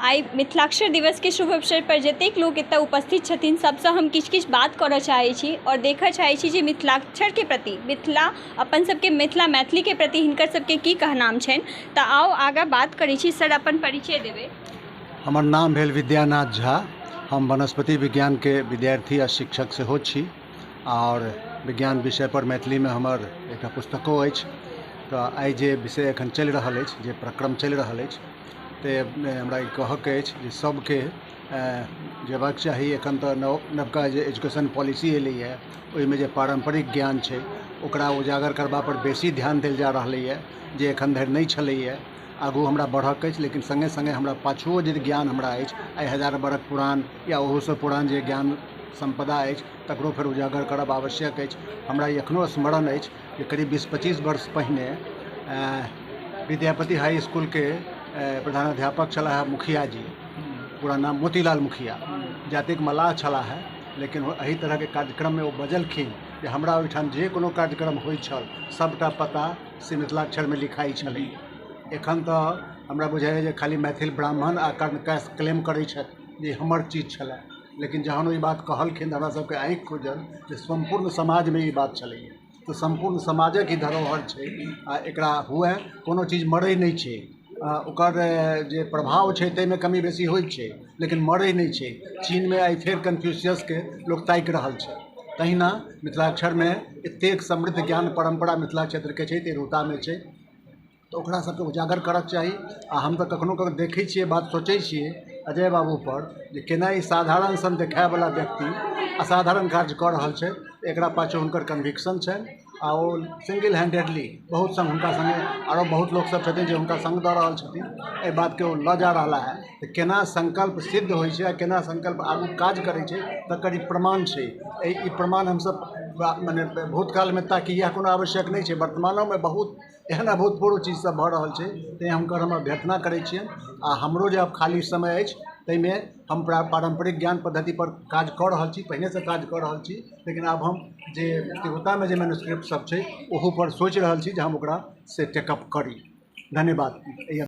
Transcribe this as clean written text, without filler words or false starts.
आई मिथिलाक्षर दिवस के शुभ अवसर पर जतेक लोग एतऽ उपस्थित छथिन सबसँ हम किछु बात करऽ चाहै छी और देखऽ चाहै छी जे मिथिलाक्षर के प्रति मिथिला अपन सबके मैथिली के प्रति हिनकर सबके की कहनाम छनि। तऽ आओ आगाँ बात करै छी। सर अपन परिचय देबै। हमर नाम भेल विद्यानाथ झा। हम वनस्पति विज्ञान के विद्यार्थी आ शिक्षक सेहो छी और विज्ञान विषय पर मैथिली में हमर एकटा पुस्तको अछि। तऽ आइ जे विषय एखन चलि रहल अछि, जे प्रक्रम चलि रहल अछि, तऽ हमरा ई कहऽके अछि जे सबके जेबाक चाही। एखन तऽ नवका जे एजुकेशन पॉलिसी एलैए ओहिमे जे पारंपरिक ज्ञान छै ओकरा उजागर करबा पर बेसी ध्यान देल जा रहलैए, जे एखन धरि नहि छलैए। आगू हमरा बढ़क अछि, लेकिन संगे संगे हमरा पाछुओ जे ज्ञान हमरा अछि, आइ हजार बरख पुरान या ओहोसँ पुरान जे ज्ञान संपदा अछि तकरो फेर उजागर करब आवश्यक अछि। हमरा एखनो स्मरण अछि जे करीब 20-25 वर्ष पहिने विद्यापति हाई स्कूल के प्रधानाध्यापक छलाह मुखिया जी, पूरा नाम मोतीलाल मुखिया, जातिक मल्लाह छलाह। लेकिन एही तरह के कार्यक्रम में वो बजलखिन जे हमरा ओहिठाम जे कोनो कार्यक्रम होइ छल सबटा पता से मिथिलाक्षर में लिखाई छलै। एखन तऽ हमरा बुझाइए जे खाली मैथिल ब्राह्मण आ कर्णकास क्लेम करै छथि जे हमर चीज छलै, लेकिन जहन ई बात कहलखिन तऽ हमरा सबके आँखि खुजल जे संपूर्ण समाज में ई बात छलैए। तऽ संपूर्ण समाजक ई धरोहर छै आ एकरा हुए कोनो चीज मरै नहीं छै। ओकर जे प्रभाव छै ताहिमे कमी बेसी होइत छै, लेकिन मरै नहीं छै। चीन में आइ फेर कन्फ्यूशियसके लोक ताकि रहल छै। तहिना मिथिलाक्षर में एतेक समृद्ध ज्ञान परंपरा मिथिला क्षेत्रके छै, तिरहुतामे छै, तऽ ओकरा सबके उजागर करक चाही। आ हम तऽ कखनो कखनो देखै छियै, बात सोचै छियै अजय बाबू पर जे केना ई साधारण सन देखायवला व्यक्ति असाधारण कार्य कऽ रहल छै। एकरा पाछू हुनकर कन्विक्शन छनि आ ओ सिंगल हैंडेडली बहुत संग हुनका संगे आरो बहुत लोग सब छथिन जे हुनका संग दऽ रहल छथिन। एहि बातके ओ लऽ जा रहला है तऽ केना संकल्प सिद्ध होइ छै आ केना संकल्प आगू काज करै छै तकर ई प्रमाण छै। ई प्रमाण हमसब मने भूतकाल में ताकि यह कोनो आवश्यक नहीं छै, वर्तमानों में बहुत एहन अभूतपूर्व चीज सब भऽ रहल छै। तैँ हम अभ्यर्थना करै छियनि आ हमरो जे आब खाली समय अछि ताहिमे हम पारंपरिक ज्ञान पद्धति पर काज कऽ रहल छी, पहिने से काज कऽ रहल छी। लेकिन आब हम जे तिरहुता में जे मैन्युस्क्रिप्ट सब छै ओहो पर सोचि रहल छी जे हम ओकरा से टेकअप करी। धन्यवाद।